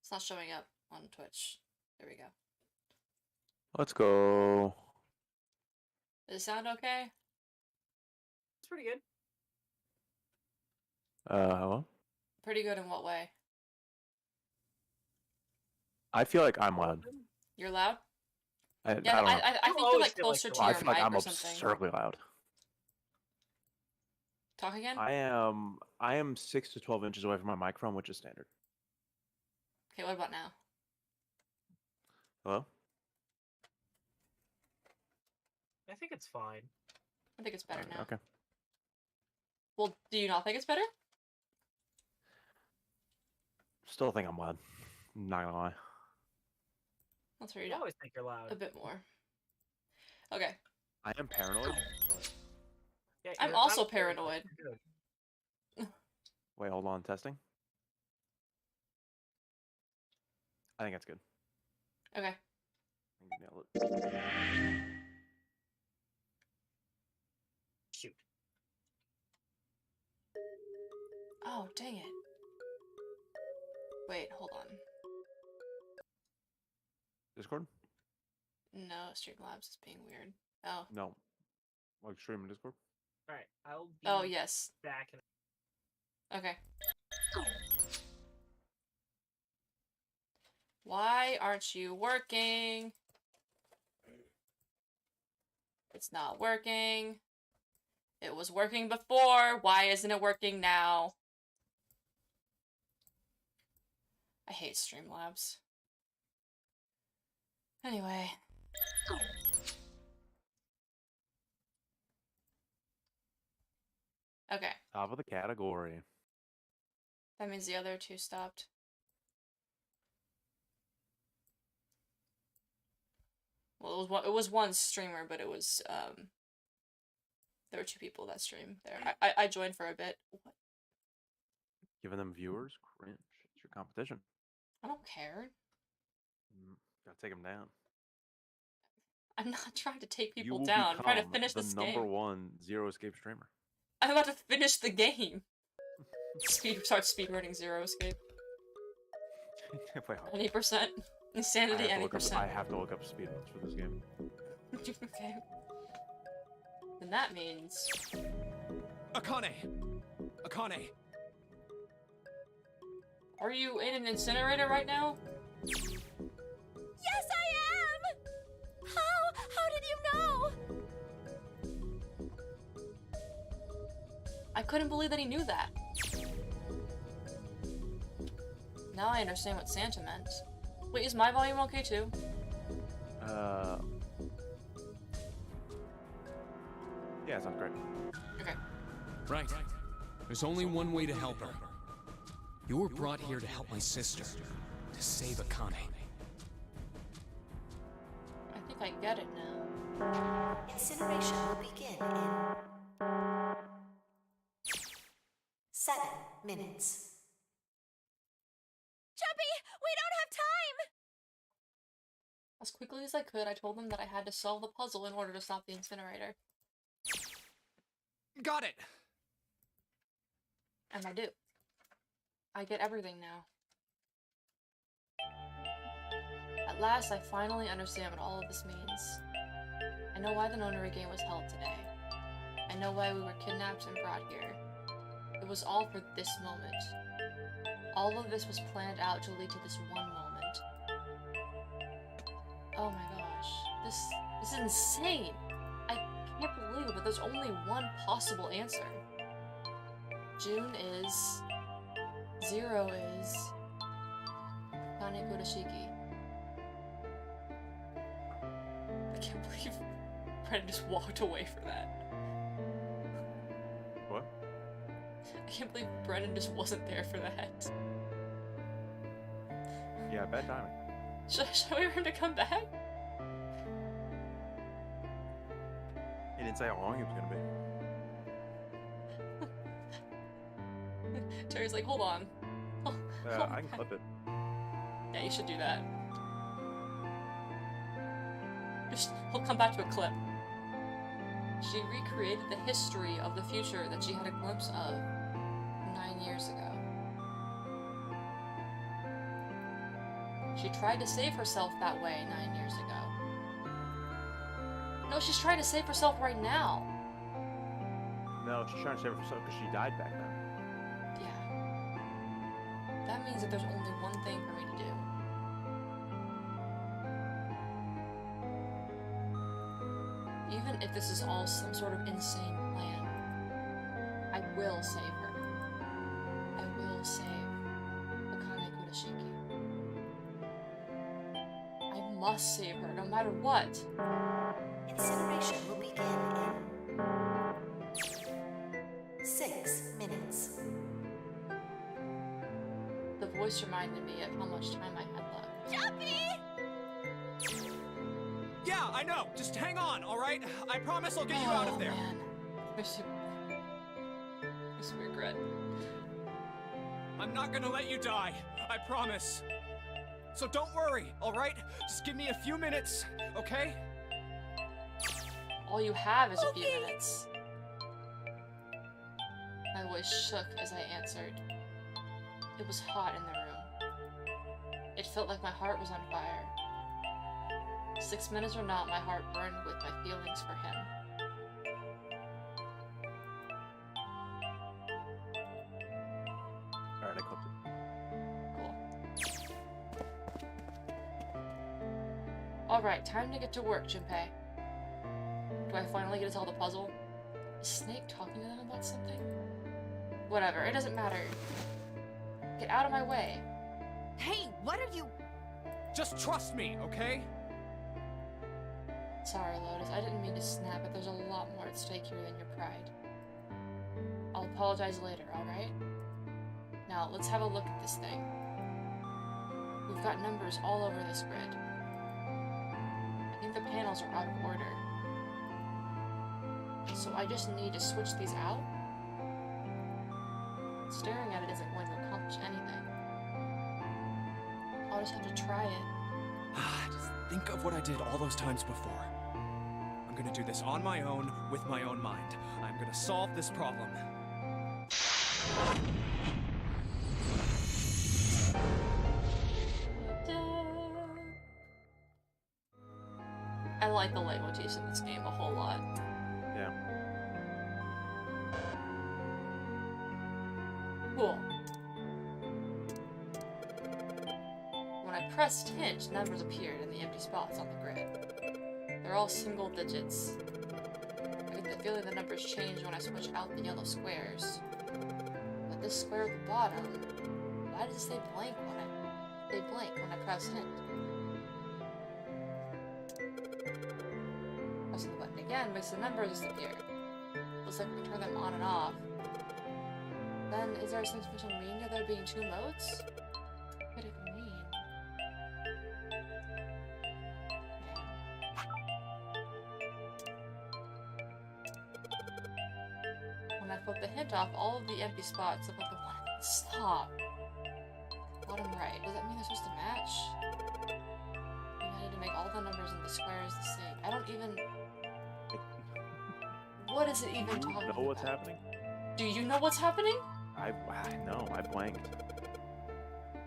It's not showing up on Twitch. There we go. Let's go. Does it sound okay? It's pretty good. Hello? Pretty good in what way? I feel like I'm loud. You're loud? I Yeah, don't know. I think you're always like feel like closer you're to loud. I your feel like mic I'm or something. absurdly loud. Talk again? I am 6 to 12 inches away from my microphone, which is standard. Okay, what about now? Hello? I think it's fine. I think it's better now. Okay. Well, do you not think it's better? Still think I'm loud. Not gonna lie. Let's hear You you out always think you're loud. a bit more. Okay. I am paranoid. but- Yeah, I'm you're also not very paranoid. good. Wait, hold on. Testing. I think that's good. Okay. I think you nailed it. Shoot. Oh, dang it. Wait, hold on. Discord? No, Streamlabs is being weird. Oh. No. Like stream in Discord? Alright, I'll be Oh, yes. back in Okay. Why aren't you working? It's not working. It was working before. Why isn't it working now? I hate Streamlabs. Anyway. Okay. Top of the category. That means the other two stopped. Well, it was one streamer, but it was there were two people that streamed there. I joined for a bit. What? Giving them viewers? Cringe. It's your competition. I don't care. Gotta take them down. I'm not trying to take You people will down. I'm trying to become finish the this number game. one Zero Escape streamer. I'm about to finish the game. Start speedrunning Zero Escape. Wait, Any percent. Insanity, any percent. I have to look up speedruns for this game. Okay. Then that means Akane! Akane! are you in an incinerator right now? Yes, I am! How did you know? I couldn't believe that he knew that. Now I understand what Santa meant. Wait, is my volume okay too? Yeah, sounds great. Okay. Right. There's only one way to help her. You were brought here to help my sister. To save Akane. I think I get it now. Incineration will begin in 7 minutes. Chubby, we don't have time! As quickly as I could, I told them that I had to solve the puzzle in order to stop the incinerator. Got it! And I do. I get everything now. At last, I finally understand what all of this means. I know why the nonary game was held today. I know why we were kidnapped and brought here. It was all for this moment. All of this was planned out to lead to this one moment. Oh my gosh. This is insane! I can't believe it, but there's only one possible answer. June is... Zero is... Kane Kurashiki. I can't believe Brennan just walked away for that. What? I can't believe Brennan just wasn't there for that. Yeah, bad timing. Should I wait for him to come back? He didn't say how long he was gonna be. Terry's like, hold on. I can clip it. Yeah, you should do that. He'll come back to a clip. She recreated the history of the future that she had a glimpse of 9 years ago. She tried to save herself that way 9 years ago. No, she's trying to save herself right now. No, she's trying to save herself because she died back then. Yeah. That means that there's only one thing for me to do. Even if this is all some sort of insane plan, I will save her. I will save Akane Kurashiki. I must save her, no matter what. Incineration will begin in 6 minutes. The voice reminded me of how much time I had left. Jumpy! Yeah, I know. Just hang on, all right? I promise I'll get you out of there. Man. Makes me regret. I'm not gonna let you die. I promise. So don't worry, all right? Just give me a few minutes, okay? All you have is a few Okay. minutes. My voice shook as I answered. It was hot in the room. It felt like my heart was on fire. 6 minutes or not, my heart burned with my feelings for him. Alright, I clipped it. Cool. Alright, time to get to work, Junpei. Do I finally get to solve the puzzle? Is Snake talking to them about something? Whatever, it doesn't matter. Get out of my way. Hey, what are you... Just trust me, okay? Sorry, Lotus, I didn't mean to snap, but there's a lot more at stake here than your pride. I'll apologize later, alright? Now, let's have a look at this thing. We've got numbers all over this grid. I think the panels are out of order. So I just need to switch these out? Staring at it isn't going to accomplish anything. I'll just have to try it. Just think of what I did all those times before. I'm gonna do this on my own, with my own mind. I'm gonna solve this problem. I like the leitmotifs in this game a whole lot. Yeah. Cool. When I pressed hint, numbers appeared in the empty spots on the grid. They're all single digits. I get the feeling the numbers change when I switch out the yellow squares. But this square at the bottom, why does it say blank when I press hint? Pressing the button again makes the numbers disappear. Looks like we can turn them on and off. Then, is there some special meaning of there being two modes? What could it mean? When I flip the hint off, all of the empty spots look like the one. Stop! Bottom right. Does that mean they're supposed to match? Maybe I need to make all the numbers in the squares the same. I don't even... What is it even Do you talking know what's about? happening? Do you know what's happening? No, I blanked.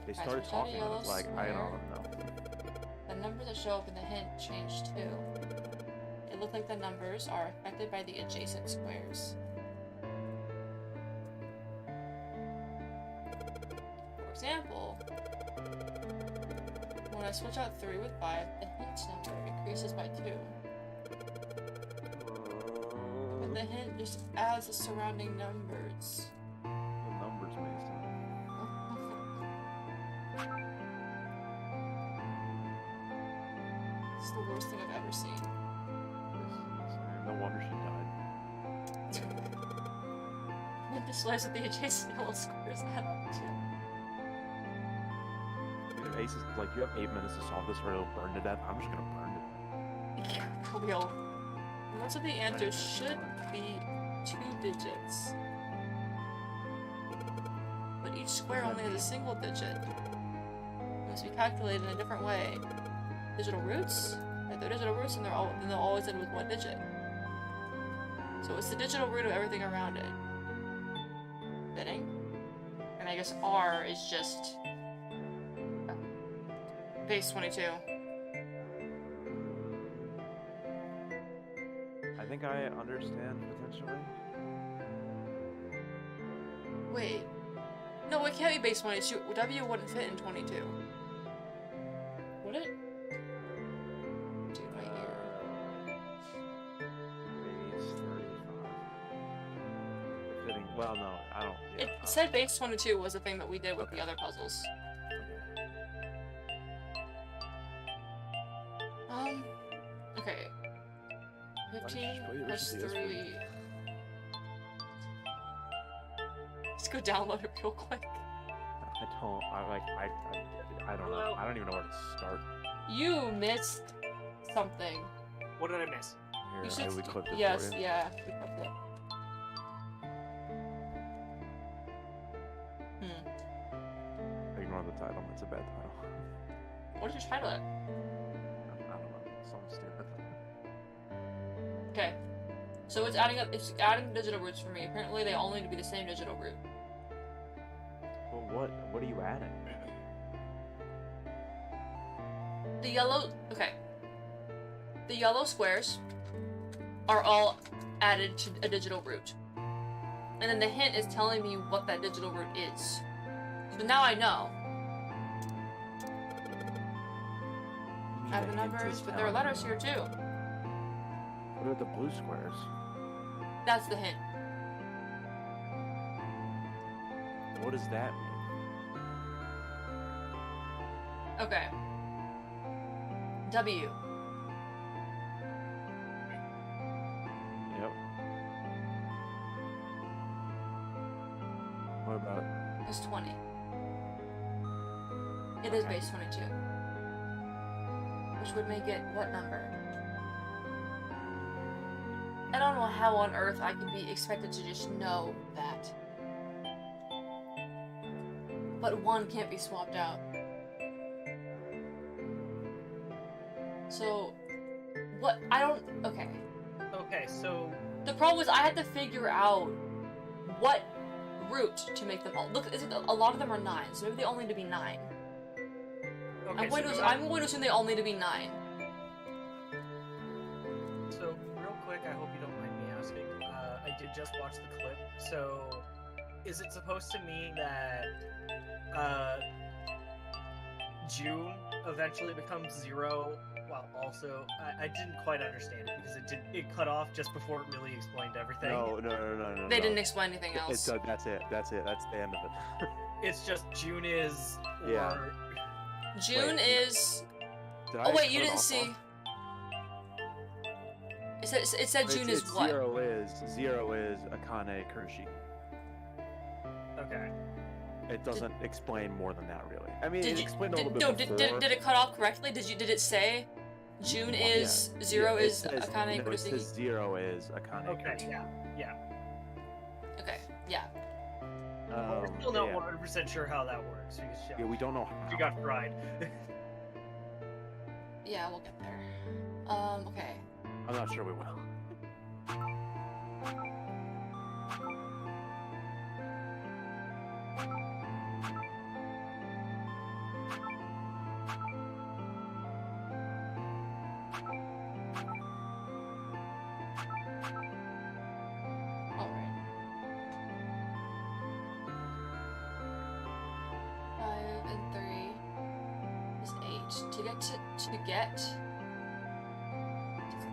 They Guys, started was that a talking and I was yellow like, I square? don't know. The numbers that show up in the hint changed too. It looked like the numbers are affected by the adjacent squares. For example, when I switch out 3 with 5, the hint number increases by 2. But the hint just adds the surrounding numbers. The numbers made sense. It's the worst thing I've ever seen. No wonder she died. It displays that the adjacent yellow squares add up to. If Ace is like, you have 8 minutes to solve this or it'll burn to death, I'm just gonna burn to death. Real. Most of the answers should be 2 digits. But each square only has a single digit. It must be calculated in a different way. Digital roots? If they're digital roots, then they'll always end with 1 digit. So it's the digital root of everything around it. Fitting? And I guess R is just... Base 22. I think I understand potentially. Wait. No, it can't be base 22. W wouldn't fit in 22. Would it? Dude, right here. Base 35. Fitting. Well, no, I don't. Yeah, It said base 22 was the thing that we did with the other puzzles. Okay. 15 plus 3. Let's go download it real quick. I don't know. I don't even know where to start. You missed something. What did I miss? You Here, should. we clipped it Yes, for you. yeah. We clipped it. Ignore the title. It's a bad title. What did you title it? I don't know. Something stupid. Okay. So it's adding up. It's adding digital roots for me. Apparently, they all need to be the same digital root. Well, what are you adding? The yellow. Okay. The yellow squares are all added to a digital root, and then the hint is telling me what that digital root is. So now I know. I have the numbers, but there are letters here too. What are the blue squares? That's the hint. What does that mean? Okay. W. Yep. What about it? Is 20. It is base 22. Which would make it what number? I don't know how on earth I can be expected to just know that. But 1 can't be swapped out. So, what? I don't. Okay. Okay, so The problem is I had to figure out what root to make them all. Look, a lot of them are 9, so maybe they all need to be 9. okay, I'm going to assume they all need to be 9. So real quick, I hope you don't mind me asking. I did just watch the clip. So, is it supposed to mean that June eventually becomes 0? Well, also, I didn't quite understand it because it cut off just before it really explained everything. No. They didn't explain anything else. It's that's it. That's it. That's the end of it. It's just June is. Or... Yeah. June Wait. is. Did I Oh wait, you cut it didn't off see. on- It said June is it's what? Zero is Akane Kirshi. Okay. It doesn't explain more than that, really. I mean, Did it you? explained a Did, little no, bit did, before. did it cut off correctly? Did it say June Yeah, is 0 yeah, it is says- Akane no, it Kurosaki? says 0 is Akane Okay. Kirshi. Yeah. Okay, yeah. We're still not yeah. 100% sure how that works because Yeah, we don't know how. you got fried. Yeah, we'll get there. Okay. I'm not sure we will. Alright. 5 and 3 is 8. To get to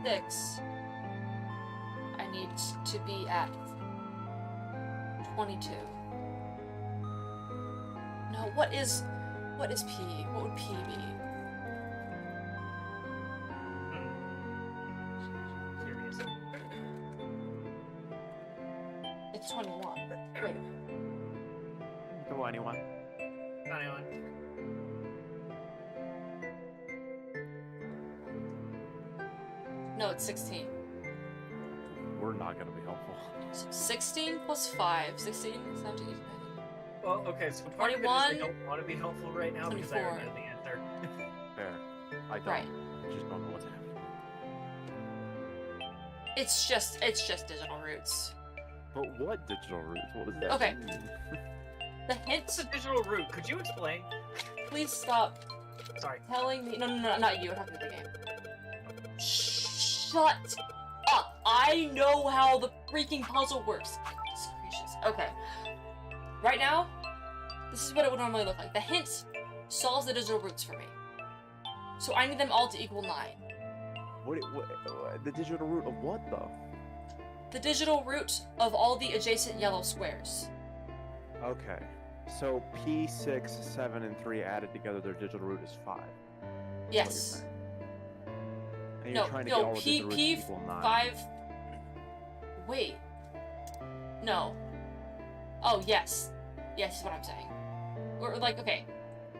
6, I need to be at 22. No, what is P? What would P be? Curious. It's 21. Wait. Go anyone. Anyone? No, it's 16. We're not gonna be helpful. 16 plus 5. 16, 17, 18, Well, okay, so part of it is 21, I don't want to be helpful right now because I already 24. know the answer. Fair. I don't. Right. I just don't know what's happening. It's just digital roots. But what digital roots? What does that Okay. mean? The hint, What's a digital root? Could you explain? please stop Sorry. telling me. No, not you. What happened to the game? Shut up! I know how the freaking puzzle works. Goodness gracious. Okay. Right now, this is what it would normally look like. The hint solves the digital roots for me. So I need them all to equal 9. What, the digital root of what, though? The digital root of all the adjacent yellow squares. Okay. So P6, 7, and 3 added together, their digital root is 5. Yes. And you're trying to get all the digital roots to equal 9. 5. Wait. No. Oh, yes. Yes, is what I'm saying. Or, like, okay.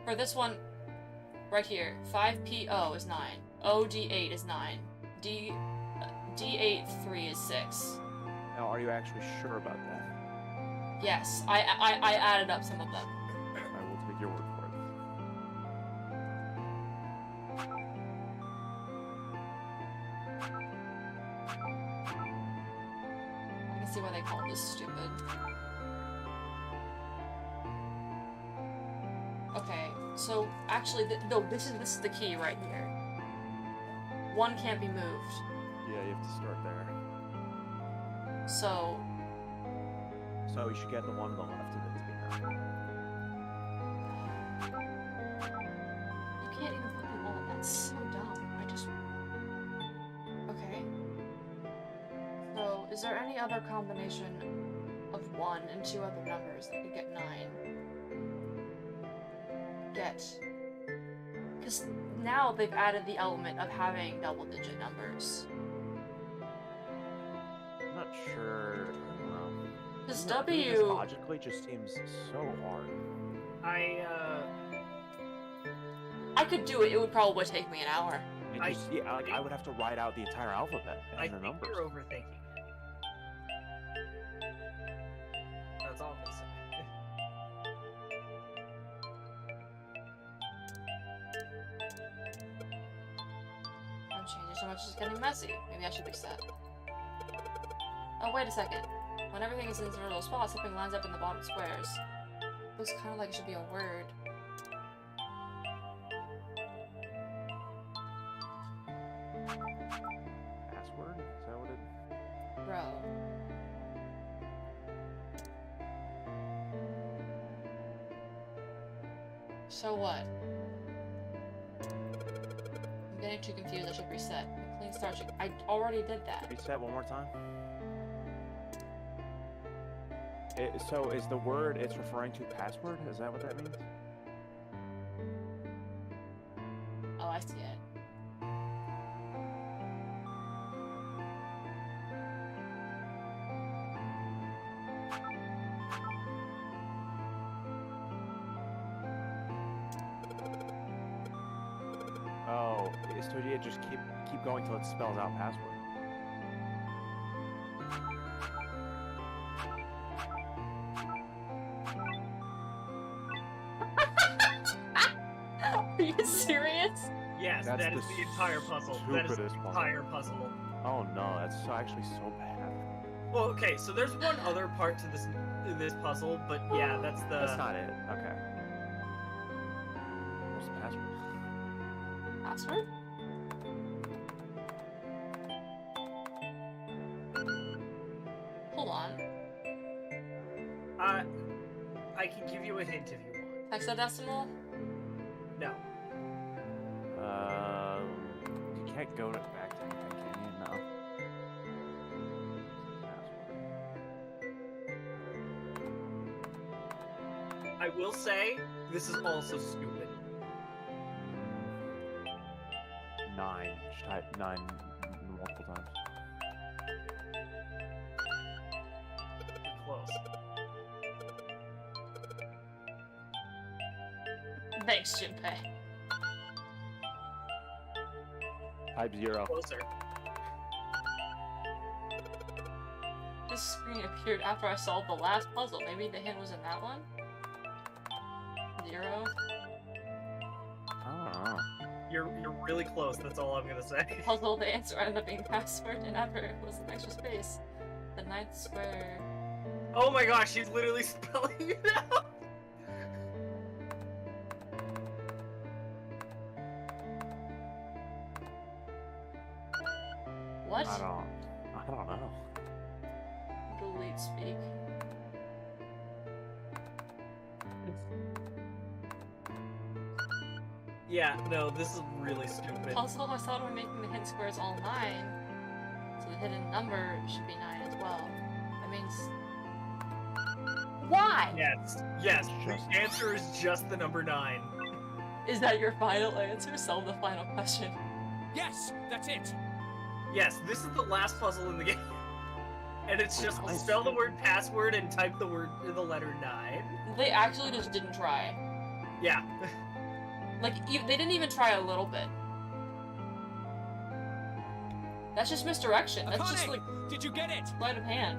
For this one, right here, 5PO is 9. OD8 is 9. D8 3 is 6. Now, are you actually sure about that? Yes, I added up some of them. I will take your word for it. I can see why they call this stupid. Okay, so actually, no, this is the key right here. 1 can't be moved. Yeah, you have to start there. So So you should get the one on the left of it to be known. you can't even put the 1. That's so dumb. I just. Okay. So is there any other combination of 1 and 2 other numbers that could get 9? Because now they've added the element of having double-digit numbers. I'm not sure. I don't know. Because Doing this W. logically just seems so hard. I could do it. It would probably take me an hour. It I just, yeah, like, I would have to write out the entire alphabet and I the think numbers. you're overthinking it. That's all I'm gonna say. I'm changing so much, it's getting messy. Maybe I should reset. Oh, wait a second. When everything is in its original spot, something lines up in the bottom squares. Looks kind of like it should be a word. Password? Is that what it? Row. So what? I'm getting too confused. I should reset. A clean start. I already did that. Reset one more time. So is the word it's referring to password? Is that what that means? Oh, I see it. Oh, so you just keep going till it spells out password. Are you serious? Yes, That's that is the the entire puzzle. That is the stupidest puzzle. entire puzzle. Oh no, that's actually so bad. Well, okay, so there's one other part to this puzzle, but yeah, that's the. That's not it. Okay. Where's the password? Password? Hold on. I can give you a hint if you want. Hexadecimal? No. You can't go back to anything, can you? No. I will say, this is also stupid. 9. Just type 9 multiple times. You're close. Thanks, Junpei. Type 0. Closer. This screen appeared after I solved the last puzzle. Maybe the hint was in that one? 0? I don't know. You're really close, that's all I'm gonna say. Puzzle, the answer ended up being password, and after it was an extra space. The 9th square. Oh my gosh, she's literally spelling it out! What? I don't know. Delete speak. Yeah, no, this is really stupid. Also, I thought we're making the hint squares all 9, so the hidden number should be 9 as well. That means... Why? Yes, the answer is just the number 9. Is that your final answer? Solve the final question. Yes, that's it. Yes, this is the last puzzle in the game. And it's just spell the word password and type the letter 9. They actually just didn't try. Yeah. Like, they didn't even try a little bit. That's just misdirection. That's just Akane, like did you get it? sleight of hand.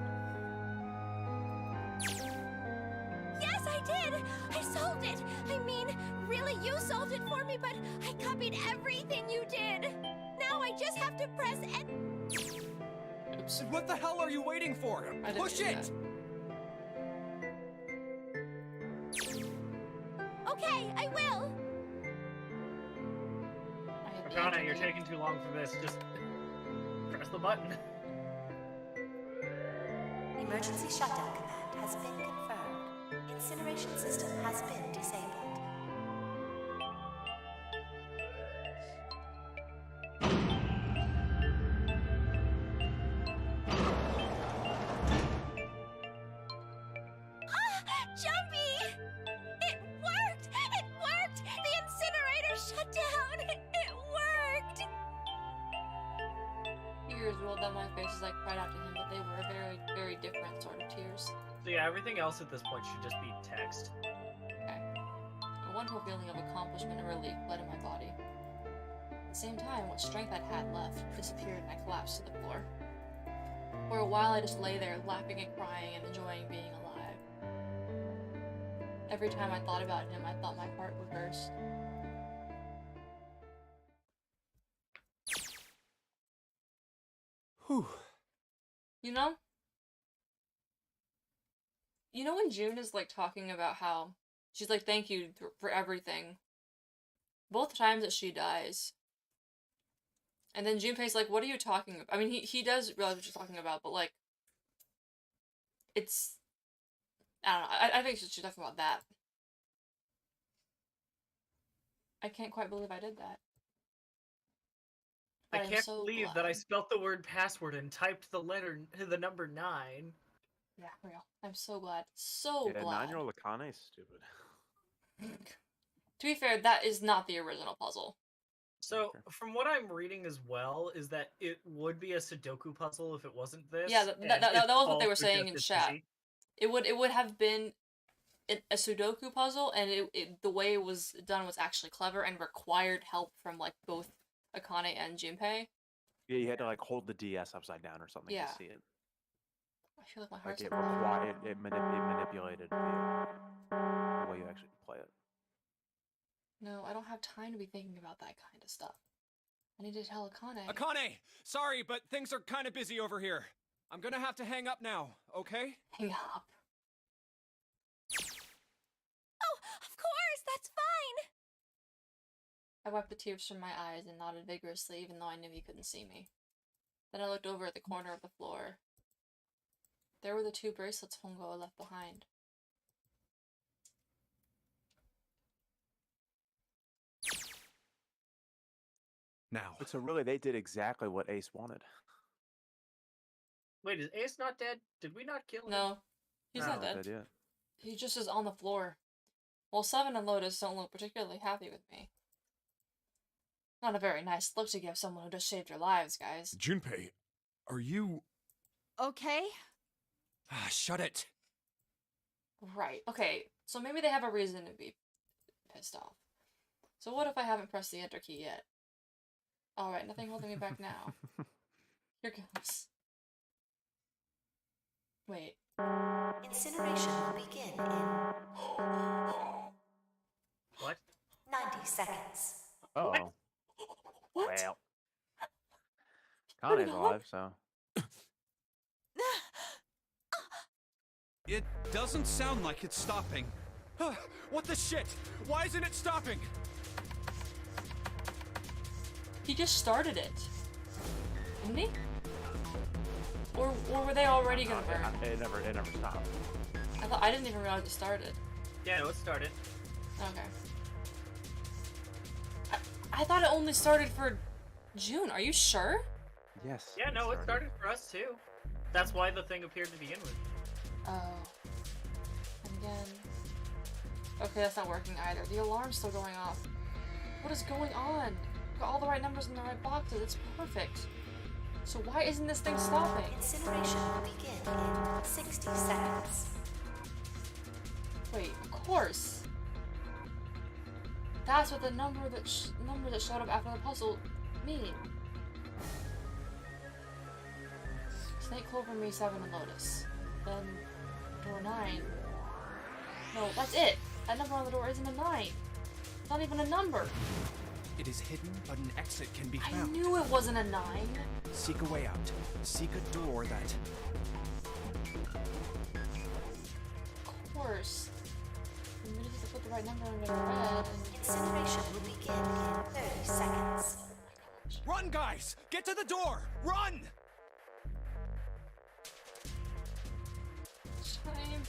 Yes, I did! I solved it! I mean, really, you solved it for me, but I copied everything you did! Now I just have to press Oops. What the hell are you waiting for? I didn't Push do it! Okay, I will! I hit the Akane, enter you're key. taking too long for this. Just press the button. Emergency shutdown command has been confirmed. Incineration system has been disabled. Jumpy! It worked! It worked! The incinerator shut down! It worked! Tears rolled down my face as I cried out to him, but they were very, very different sort of tears. So yeah, everything else at this point should just be text. A wonderful feeling of accomplishment and relief fled in my body. At the same time, what strength I'd had left disappeared and I collapsed to the floor. For a while, I just lay there, laughing and crying and enjoying being alive. Every time I thought about him, I thought my heart would burst. Whew. You know when June is like talking about how she's like, thank you for everything. Both times that she dies. And then Junpei's like, what are you talking about? I mean, he does realize what she's talking about, but like, it's, I don't know, I think she's talking about that. I can't quite believe I did that. I But I'm can't so believe that I glad. spelt the word password and typed the number 9. Yeah, real. I'm so glad. So Yeah, glad. 9-year-old Akane is stupid. To be fair, that is not the original puzzle. So, Okay. from what I'm reading as well, is that it would be a Sudoku puzzle if it wasn't this. Yeah, that and was its what they were solves are saying just in as chat. easy. It would have been a Sudoku puzzle, and the way it was done was actually clever and required help from like both Akane and Junpei. Yeah, you had to like hold the DS upside down or something Yeah. to see it. I feel like my Like heart's it required it manipulated the way you actually play it. No, I don't have time to be thinking about that kind of stuff. I need to tell Akane. Akane, sorry, but things are kind of busy over here. I'm gonna have to hang up now, okay? Hang up. Oh, of course, that's fine! I wiped the tears from my eyes and nodded vigorously, even though I knew he couldn't see me. Then I looked over at the corner of the floor. There were the 2 bracelets Hongo had left behind. Now. But so really, they did exactly what Ace wanted. Wait, is Ace not dead? Did we not kill him? No, he's not Oh, dead. That's it. He just is on the floor. Well, Seven and Lotus don't look particularly happy with me. Not a very nice look to give someone who just saved your lives, guys. Junpei, are you... Okay. Ah, shut it. Right, okay, so maybe they have a reason to be pissed off. So what if I haven't pressed the enter key yet? Alright, nothing holding me back now. Here goes. Wait. Incineration will begin in What? 90 seconds. Oh. What? Well. Put it Kane's on? alive, so. It doesn't sound like it's stopping. What the shit? Why isn't it stopping? He just started it. Didn't he? Or were they already gonna burn? It never stopped. I didn't even realize it started. Yeah, no, it started. Okay. I thought it only started for June. Are you sure? Yes. Yeah, no, it started for us too. That's why the thing appeared to begin with. Oh. And again. Okay, that's not working either. The alarm's still going off. What is going on? Got all the right numbers in the right boxes. It's perfect. So why isn't this thing stopping? Incineration will begin in 60 seconds. Wait, of course. That's what the number that showed up after the puzzle mean. Snake, Clover, Me, 7, and Lotus. Then door 9. No, that's it. That number on the door isn't a 9. It's not even a number. It is hidden, but an exit can be I found. knew it wasn't a 9. Seek a way out. Seek a door that... Of course. The minute to put the right number under the red and... Incineration will begin in 30 seconds. Run, guys! Get to the door! Run! Time.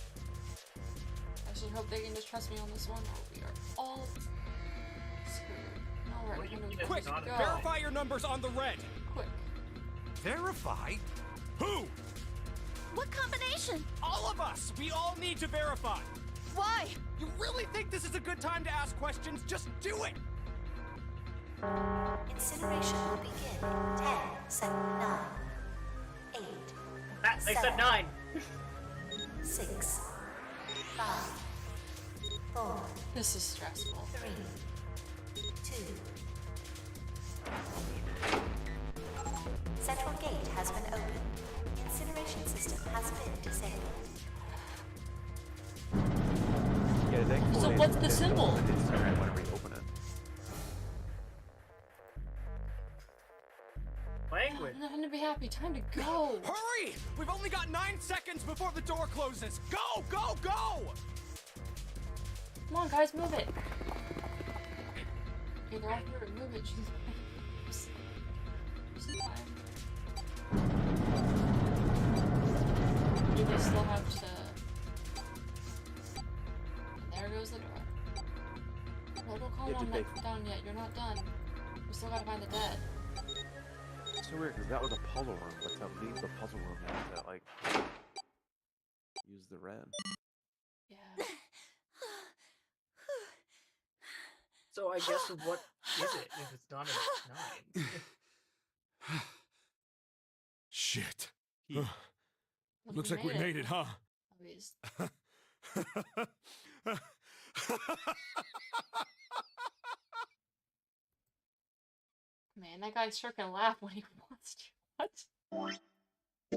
I should hope they can just trust me on this one, or we are all screwed. Alright, What do you I'm mean gonna it's Quick! not go. Verify your numbers on the red! Quick. Verify? Who? What combination? All of us! We all need to verify! Why? You really think this is a good time to ask questions? Just do it! Incineration will begin in 10, 7, 9, 8, They said 9. 6, 5, 4, This is stressful. 3, 2. Central gate has been opened. Incineration system has been disabled. Yeah, they So coordinated what's the this symbol? and it's still right when we open it. Language. Nothing to be happy. Time to go. Hurry! We've only got 9 seconds before the door closes! Go! Go! Go! Come on, guys, move it. Okay, they're all here. Move it. Jeez. Some time. Do they still have to? And there goes the door. No, don't calm Yeah, down, did they- not down yet. You're not done. We still gotta find the dead. It's so weird because that was a puzzle room, but to leave the puzzle room you have to like use the red. Yeah. So I guess what is it if it's not a 9? Shit. Look, Looks like we made it, huh? At least. Man, that guy sure can laugh when he wants to. What?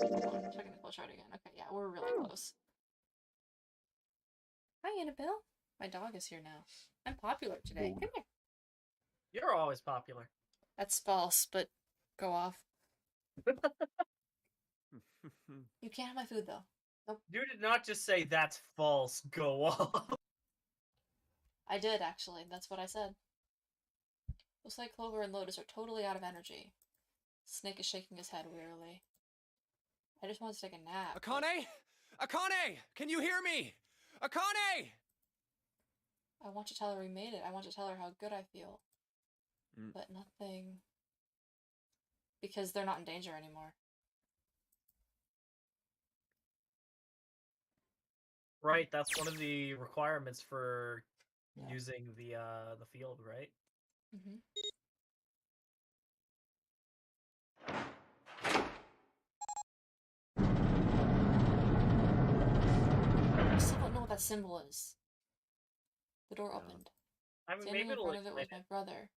Hold on, checking the close shot again. Okay, yeah, we're really close. Hi, Annabelle. My dog is here now. I'm popular today. Whoa. Come here. You're always popular. That's false, but go off. You can't have my food, though. You did not just say that's false. Go off. I did, actually. That's what I said. Looks like Clover and Lotus are totally out of energy. Snake is shaking his head wearily. I just want to take a nap. Akane? Akane! Can you hear me? Akane! I want to tell her we made it. I want to tell her how good I feel. Mm. But nothing. Because they're not in danger anymore. Right, that's one of the requirements for Yeah. using the field, right? Mm-hmm. I still don't know what that symbol is. The door Yeah. opened. I mean, Standing maybe in it'll front of it was explain my brother.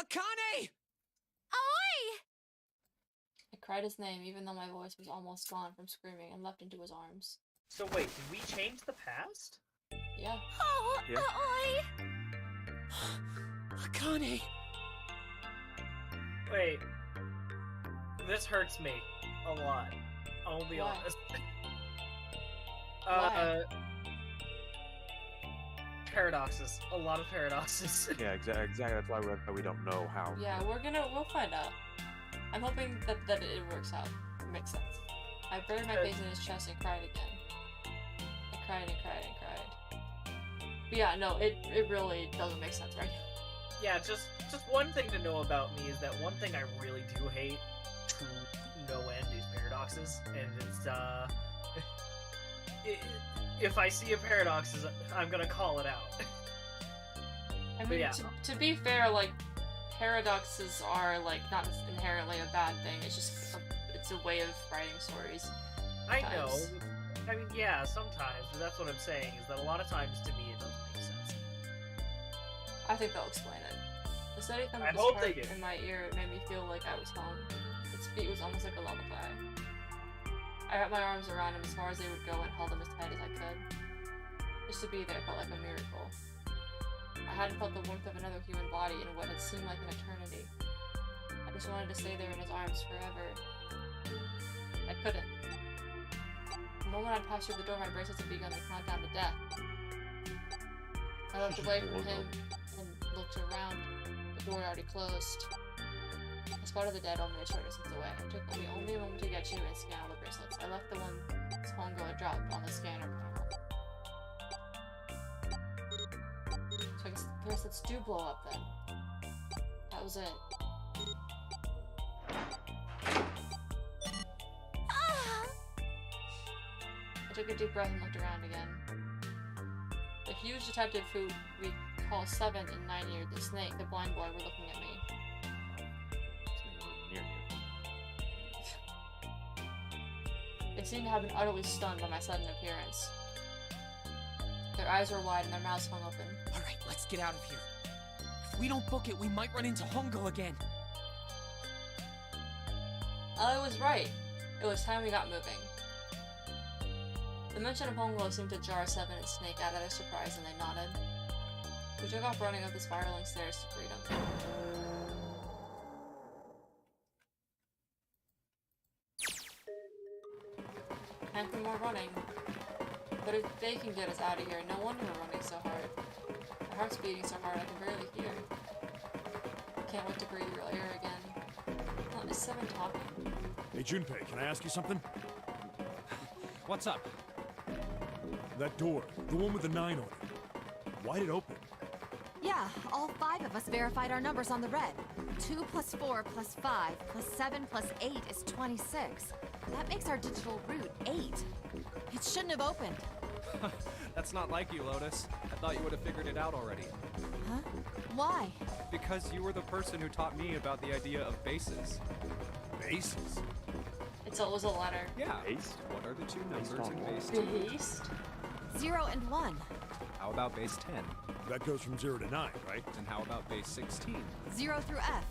Akane! Oi! I cried his name even though my voice was almost gone from screaming and leapt into his arms. So wait, did we change the past? Yeah. Oh, Yeah. oi! Akane! Wait. This hurts me a lot. I'll be Why? honest. Why? Paradoxes. A lot of paradoxes. Yeah, exactly. That's why we don't know how. Yeah, we'll find out. I'm hoping that it works out. It makes sense. I buried my face in his chest and cried again. I cried and cried and cried. But yeah, no, it really doesn't make sense, right? Yeah, just one thing to know about me is that one thing I really do hate to no end is paradoxes, and it's if I see a paradox, I'm gonna call it out. I mean, yeah. to be fair, like, paradoxes are, like, not inherently a bad thing. It's just it's a way of writing stories. I know. Sometimes. I mean, yeah, sometimes, but that's what I'm saying, is that a lot of times, to me, it doesn't make sense. I think they'll explain it. The steady thump I of his hope heart they do. in my ear made me feel like I was home. Its beat was almost like a lullaby. I wrapped my arms around him as far as they would go and held him as tight as I could. Just to be there felt like a miracle. I hadn't felt the warmth of another human body in what had seemed like an eternity. I just wanted to stay there in his arms forever. I couldn't. The moment I'd passed through the door, my bracelets had begun the countdown to death. I looked away from him and looked around. The door already closed. I spotted the dead ominous short distance away. It took me only a moment to get you and scan all the bracelets. I left the one Hongo had dropped on the scanner panel. So I guess the bracelets do blow up then. That was it. Ah! I took a deep breath and looked around again. The huge detective who we call 7 and 9 years the snake, the blind boy, were looking at me. Near you. They seemed to have been utterly stunned by my sudden appearance. Their eyes were wide and their mouths hung open. Alright, let's get out of here. If we don't book it, we might run into Hongo again. I was right. It was time we got moving. The mention of Hongo seemed to jar 7 and Snake out of their surprise, and they nodded. We took off running up the spiraling stairs to freedom. Time for more running. But if they can get us out of here, no wonder we're running so hard. My heart's beating so hard I can barely hear. Can't wait to breathe real air again. Oh, is 7 talking? Hey, Junpei, can I ask you something? What's up? That door, the one with the 9 on it. Why'd it open? Yeah, all 5 of us verified our numbers on the red. 2 plus 4 plus 5 plus 7 plus 8 is 26. That makes our digital route 8. It shouldn't have opened. That's not like you, Lotus. I thought you would have figured it out already. Huh? Why? Because you were the person who taught me about the idea of bases. Bases? It was a letter. Yeah. Based? What are the two Based numbers on in what? base 10? Beast? 0 and 1. How about base 10? That goes from 0 to 9, right? And how about base 16? 0 through F.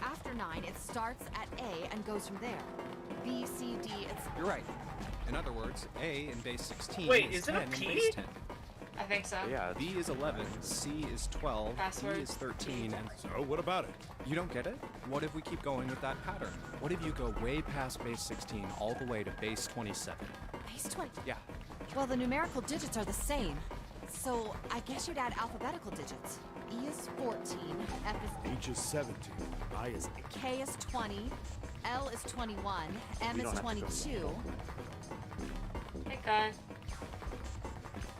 After 9, it starts at A and goes from there. B, C, D, it's... You're right. In other words, A in base 16 Wait, is is it a 10 in P? base 10. I think so. Yeah. B is 11, C is 12, Password. D is 13, and... So, what about it? You don't get it? What if we keep going with that pattern? What if you go way past base 16 all the way to base 27? Base 20. Yeah. Well, the numerical digits are the same. So, I guess you'd add alphabetical digits. E is 14, F is... H is 17, I is 8. K is 20, L is 21, M We is don't have to go 22. Hey, guy.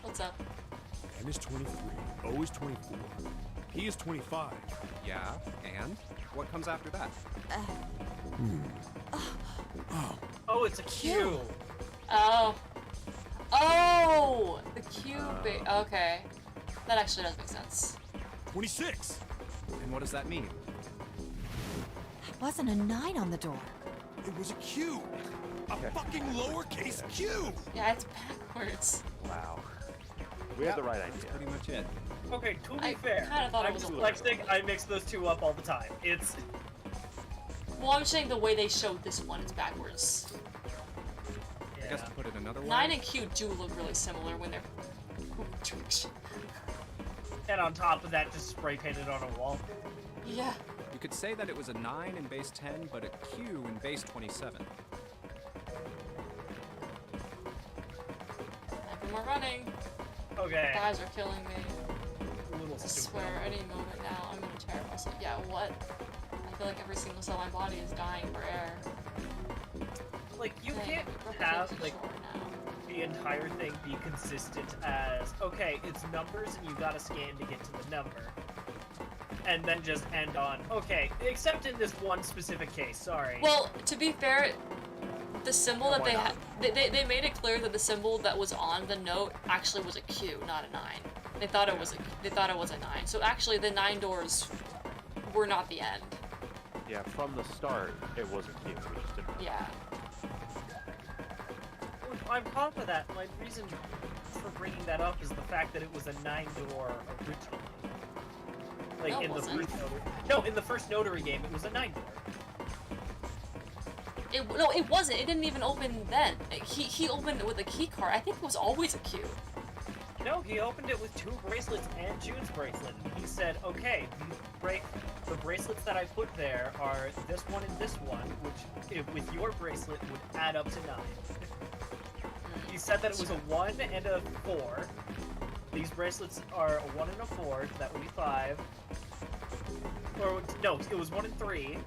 What's up? N is 23, O is 24, P is 25. Yeah, and? What comes after that? Oh, it's a Q. Oh. Oh! The Q bit. Okay. That actually does make sense. 26! And what does that mean? There wasn't a 9 on the door. It was a Q! A Okay. fucking lowercase Q! Yeah, it's backwards. Wow. We had the right That's idea. pretty much it. Okay, to be I fair, kinda thought it I'm was a dyslexic. I mix those two up all the time. It's Well, I'm saying the way they showed this one is backwards. I guess to put it another way. 9 and Q do look really similar when they're... and on top of that, just spray painted on a wall. Yeah. You could say that it was a 9 in base 10, but a Q in base 27. Time for more running. Okay. Guys are killing me. A little I stupid. swear, any moment now, I'm gonna tear myself. Yeah, what? I feel like every single cell in my body is dying for air. like, you Dang, can't we're have, getting like, short now. the entire thing be consistent as, okay, it's numbers and you gotta scan to get to the number. And then just end on, okay, except in this one specific case, sorry. Well, to be fair, the symbol that Why they not? had, they made it clear that the symbol that was on the note actually was a Q, not a 9. They thought it was a 9. So actually, the 9 doors were not the end. Yeah, from the start, it was a Q. We just didn't. Yeah. On top of that, my reason for bringing that up is the fact that it was a 9-door originally. Like, No, it in the wasn't. first notary... No, in the first notary game, it was a 9-door. No, it wasn't. It didn't even open then. He opened it with a key card. I think it was always a Q. No, he opened it with 2 bracelets and June's bracelet. He said, okay, the bracelets that I put there are this one and this one, which, with your bracelet, would add up to 9. He said that it was a 1 and a 4. These bracelets are a 1 and a 4, so that would be 5. Or, no, it was 1 and 3,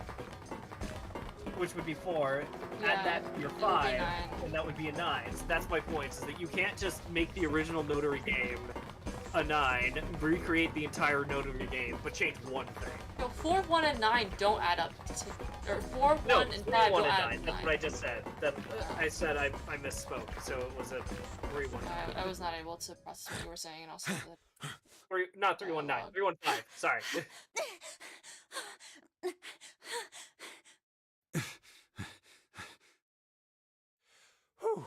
which would be 4. Yeah, Add that to your it would be 5, 9. and that would be a 9. So that's my point, is that you can't just make the original notary game a 9, recreate the entire notary game, but change one thing. No, 4, 1, and 9 don't add up to... Or 4, No, 1, and 3, 5 1, don't and add 9. up to That's 9. what I just said. That I said I misspoke, so it was a 3, 1, 9. I was not able to process what you were saying, and also the... Not 3, 1, 9. 3, 1, 5. Sorry. Whew.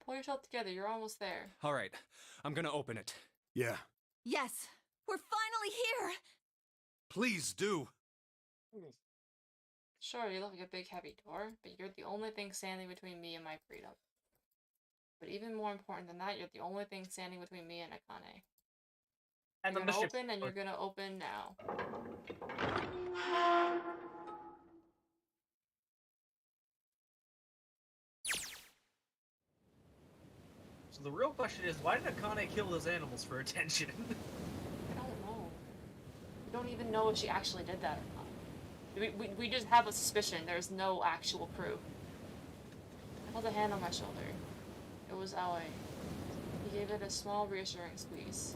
Pull yourself together, you're almost there. All right, I'm gonna open it. Yeah. Yes, we're finally here! Please do. Sure, you look like a big heavy door, but you're the only thing standing between me and my freedom. But even more important than that, you're the only thing standing between me and Akane. And You're the gonna mission. open, and you're gonna open now. So the real question is, why did Akane kill those animals for attention? I don't know. We don't even know if she actually did that or not. We just have a suspicion. There's no actual proof. I felt a hand on my shoulder. It was Aoi. He gave it a small, reassuring squeeze.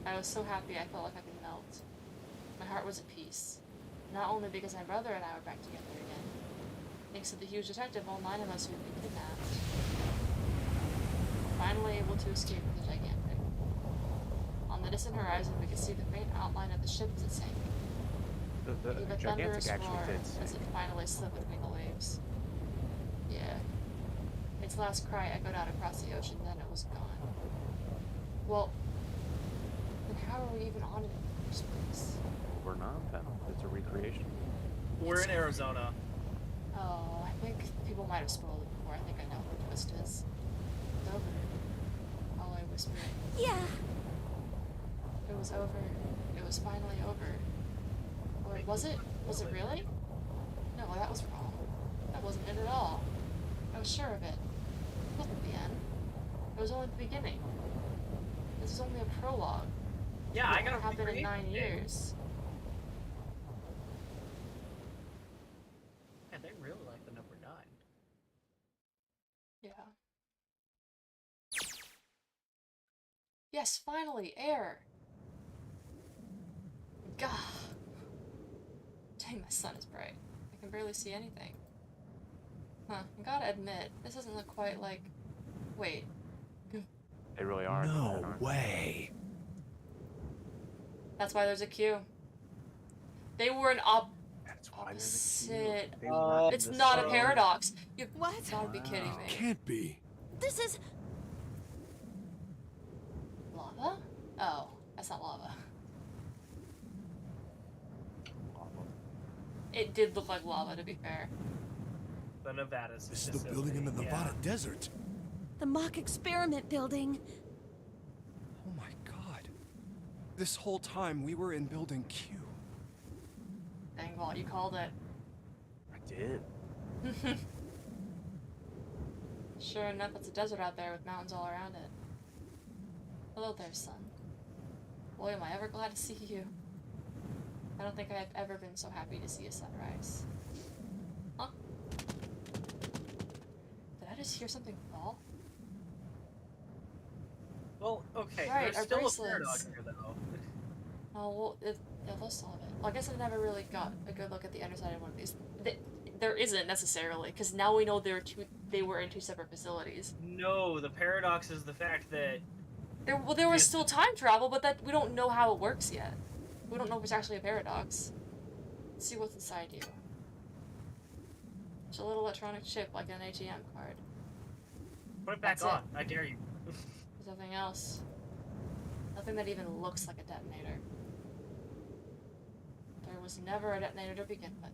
I was so happy I felt like I could melt. My heart was at peace. Not only because my brother and I were back together again. Thanks to the huge detective, all 9 of us who had been kidnapped. Finally able to escape with the gigantic. On the distant horizon, we could see the faint outline of the ship as it sank. The It gave a gigantic thunderous actually roar did as it sink. finally slipped between the waves. Yeah. Its last cry echoed out across the ocean, then it was gone. Well, then how are we even on it in the first place? We're not. Then it's a recreation. We're in Arizona. Oh, I think people might have spoiled it before. I think I know what the twist is. It's over. All I whispered. Yeah. It was over. It was finally over. Or was it? Was it really? No, that was wrong. That wasn't it at all. I was sure of it. It wasn't the end. It was only the beginning. This is only a prologue. Yeah, I It gotta happened in recreate 9 the game. years. Yeah, they really like the number 9. Yeah. Yes, finally, air. Gah. Dang, the sun is bright. I can barely see anything. Huh, I gotta admit, this doesn't look quite like... Wait. They really are. No aren't way. That's why there's a queue. They were an That's why opposite... there's a queue. They weren't in It's the not a same- paradox. You've What? gotta be kidding me. Can't be. This is... Lava? Oh, that's not lava. It did look like lava, to be fair. The Nevada's This is the building in the Nevada desert. the mock experiment building. Oh my god. This whole time we were in building Q. Dang, Walt, you called it. I did. Sure enough, it's a desert out there with mountains all around it. Hello there, son. Boy, am I ever glad to see you. I don't think I've ever been so happy to see a sunrise. Huh? Did I just hear something fall? Well, okay, Right, there's our still bracelets. a paradox here, though. Oh, well, yeah, they'll solve it. Well, I guess I never really got a good look at the underside of one of these. There isn't necessarily, because now we know they were in two separate facilities. No, the paradox is the fact that There was still time travel, but that we don't know how it works yet. We don't know if it's actually a paradox. Let's see what's inside you. It's a little electronic chip, like an ATM card. put it back That's it. on. I dare you. There's nothing else. Nothing that even looks like a detonator. There was never a detonator to begin with.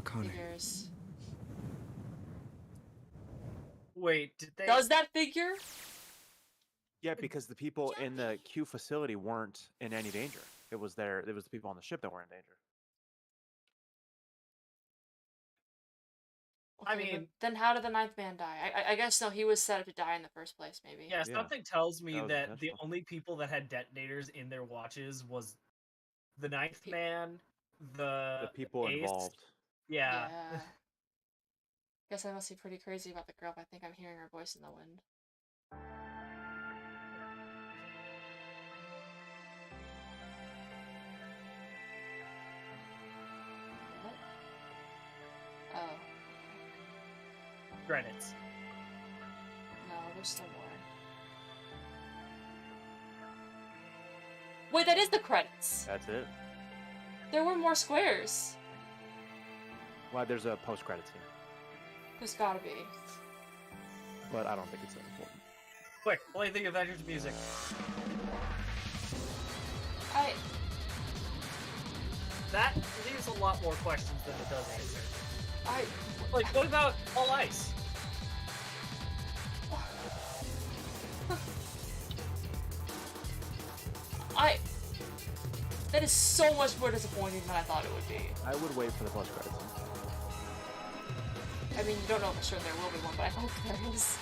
Akane. Figures. Wait, did they? Does that figure? Yeah, because the people in the Q facility weren't in any danger. It was the people on the ship that were in danger. I Okay, but mean- then how did the ninth man die? I guess no, he was set up to die in the first place, maybe. Yeah, Yeah. something tells me That was that the intentional. only people that had detonators in their watches was the ninth man, The people ace. involved. Yeah. Guess I must be pretty crazy about the girl if I think I'm hearing her voice in the wind. What? Oh. Credits. No, there's still more. Wait, that is the credits! That's it. There were more squares! Well, there's a post-credit scene, There's gotta be. but I don't think it's that important. Quick, play the Avengers music. That leaves a lot more questions than it does answer. Like, what about All Ice? That is so much more disappointing than I thought it would be. I would wait for the post-credit scene. I mean, you don't know for sure there will be one, but I hope there is.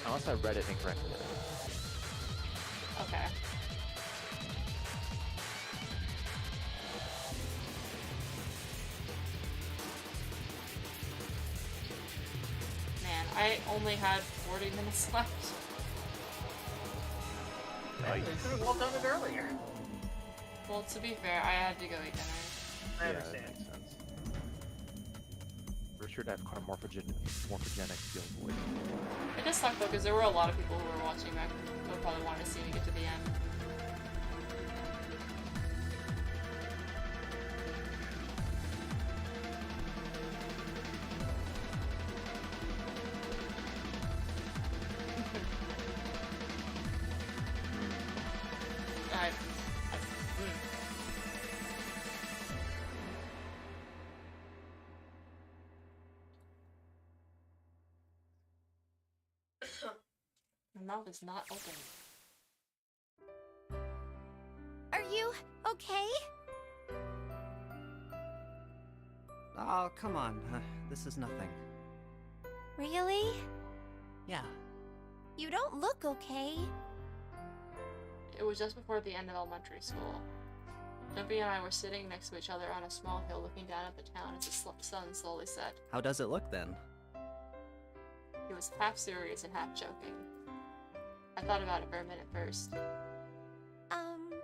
Unless I read it incorrectly. Okay. Man, I only had 40 minutes left. They could have all done it earlier. Well, to be fair, I had to go eat dinner. I Yeah, understand. that makes sense. Richard has quite a morphogenic feel voice. It just sucked though, because there were a lot of people who were watching back who probably wanted to see me get to the end. My mouth is not open. Are you okay? Oh, come on. This is nothing. Really? Yeah. You don't look okay. It was just before the end of elementary school. Jumpy and I were sitting next to each other on a small hill looking down at the town as the sun slowly set. How does it look then? He was half serious and half joking. I thought about it for a minute first.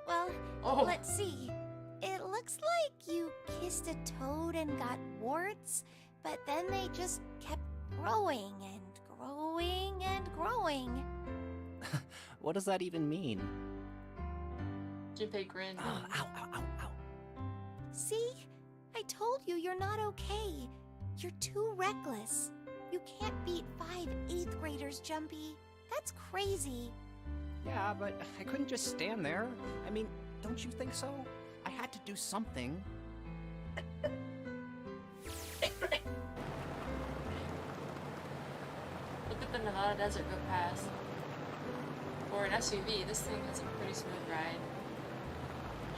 Well, Oh. let's see. It looks like you kissed a toad and got warts, but then they just kept growing and growing and growing. What does that even mean? Junpei grinned. Oh, ow, ow, ow, ow. See? I told you you're not okay. You're too reckless. You can't beat 5 8th graders, Jumpy. That's crazy. Yeah, but I couldn't just stand there. I mean, don't you think so? I had to do something. Look at the Nevada desert go past. For an SUV, this thing has a pretty smooth ride.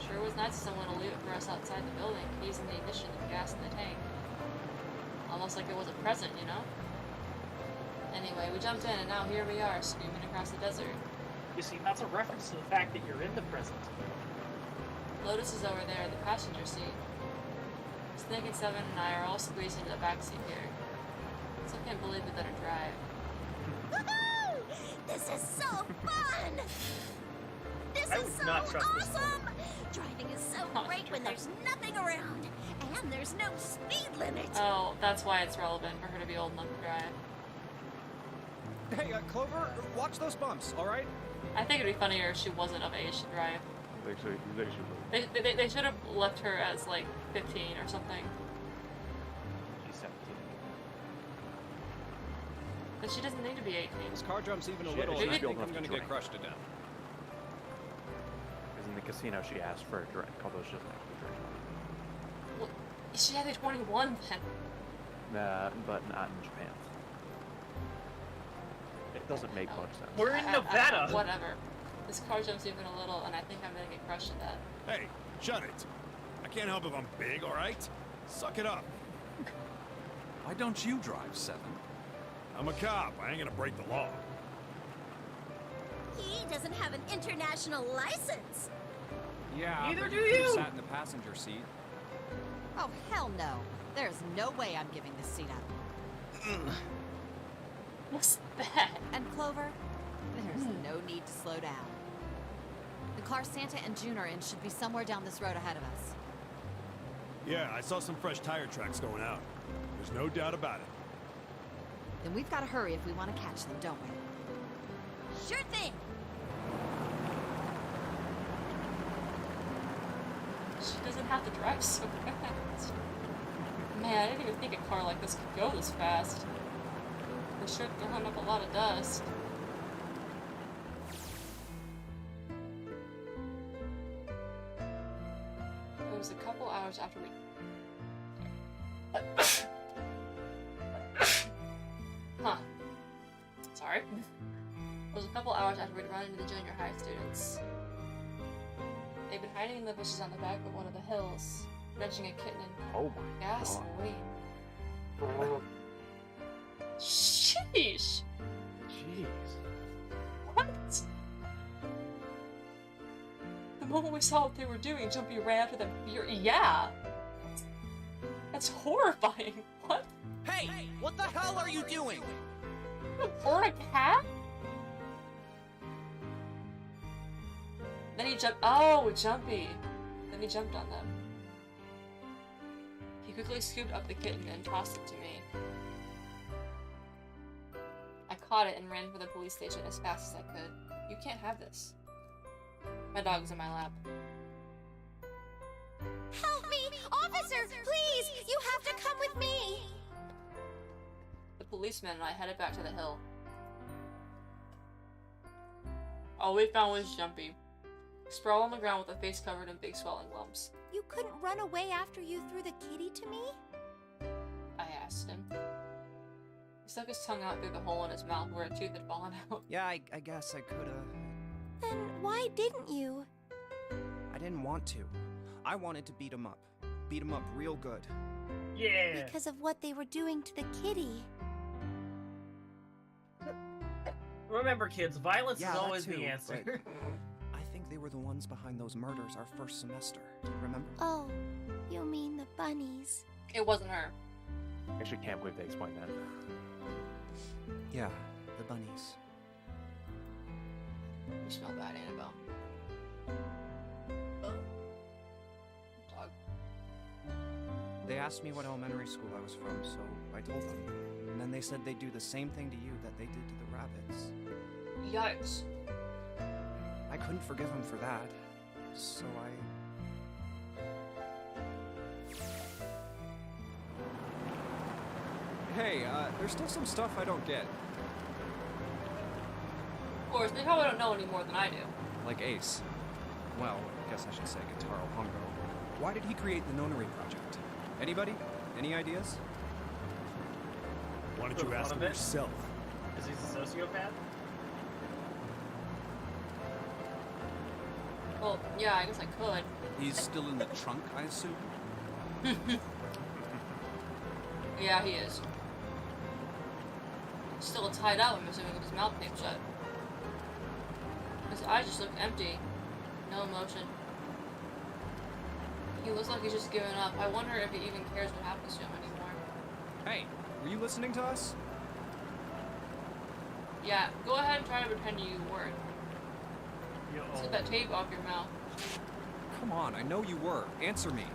Sure was nice of someone to leave it for us outside the building, easing the ignition and gas in the tank. Almost like it was a present, you know? Anyway, Anyway, we jumped in and now here we are, screaming across the desert. You see, that's a reference to the fact that you're in the present. Lotus is over there in the passenger seat. Snake and Seven and I are all squeezed into the back seat here. Still can't believe we let her drive. Woohoo! This is so fun! This I is would so not trust this awesome! Driving is so great when there's nothing around, and there's no speed limit. Oh, that's why it's relevant for her to be old enough to drive. Hey, Clover, watch those bumps, all right? I think it'd be funnier if she wasn't of age to drive. They should. They should have left her as like 15 or something. She's 17. But she doesn't need to be 18. This car jump's even a She- little, she's and I old think enough I'm to gonna get drink. crushed to death. Because in the casino, she asked for a drink, although she doesn't actually drink. Well, she had to be 21 then. Nah, but not in Japan. It doesn't make much sense. We're in Nevada. Whatever. This car jumps even a little, and I think I'm gonna get crushed to death. Hey, shut it. I can't help if I'm big, all right? Suck it up. Why don't you drive, Seven? I'm a cop. I ain't gonna break the law. He doesn't have an international license. Yeah, Neither but do you could've you. sat in the passenger seat. Oh, hell no. There's no way I'm giving this seat up. What's that? And Clover, there's no need to slow down. The car Santa and June are in should be somewhere down this road ahead of us. Yeah, I saw some fresh tire tracks going out. There's no doubt about it. Then we've got to hurry if we want to catch them, don't we? Sure thing. She doesn't have to drive so fast. Man, I didn't even think a car like this could go this fast. For sure throwing up a lot of dust. It was a couple hours after we... Huh. Sorry. It was a couple hours after we'd run into the junior high students. They'd been hiding in the bushes on the back of one of the hills, drenching a kitten in Oh my god. gasoline. Sheesh! Jeez. What? The moment we saw what they were doing, Jumpy ran after them. Yeah! That's horrifying. What? Hey, what the hell are you doing? Or a cat? Then he jumped. Oh, Jumpy! Then he jumped on them. He quickly scooped up the kitten and tossed it to me. I caught it and ran for the police station as fast as I could. You can't have this. My dog was in my lap. Help me! Officer, please! You have to come with me! The policeman and I headed back to the hill. All we found was Jumpy, sprawled on the ground with a face covered in big swelling lumps. You couldn't run away after you threw the kitty to me? I asked him. He stuck his tongue out through the hole in his mouth where a tooth had fallen out. Yeah, I guess I could've. Then why didn't you? I didn't want to. I wanted to beat him up. Beat him up real good. Yeah. Because of what they were doing to the kitty. Remember, kids, violence Yeah, is that always too, the answer. but I think they were the ones behind those murders our first semester. Remember? Oh, you mean the bunnies. It wasn't her. Actually, can't believe they explained that. Yeah, the bunnies. You smell bad, Annabelle. Dog. They asked me what elementary school I was from, so I told them. And then they said they'd do the same thing to you that they did to the rabbits. Yikes. I couldn't forgive them for that, so I... Hey, there's still some stuff I don't get. Of course, they probably don't know any more than I do. Like Ace. Well, I guess I should say Guitaro Hongo. Why did he create the Nonary Project? Anybody? Any ideas? Why don't For you the ask fun him of it? yourself? Because he's a sociopath? Well, yeah, I guess I could. He's still in the trunk, I assume? Yeah, he is. Still tied up, I'm assuming, with his mouth taped shut. His eyes just look empty. No emotion. He looks like he's just given up. I wonder if he even cares what happens to him anymore. Hey, were you listening to us? Yeah, go ahead and try to pretend you weren't. Let's get that tape off your mouth. Come on, I know you were. Answer me. You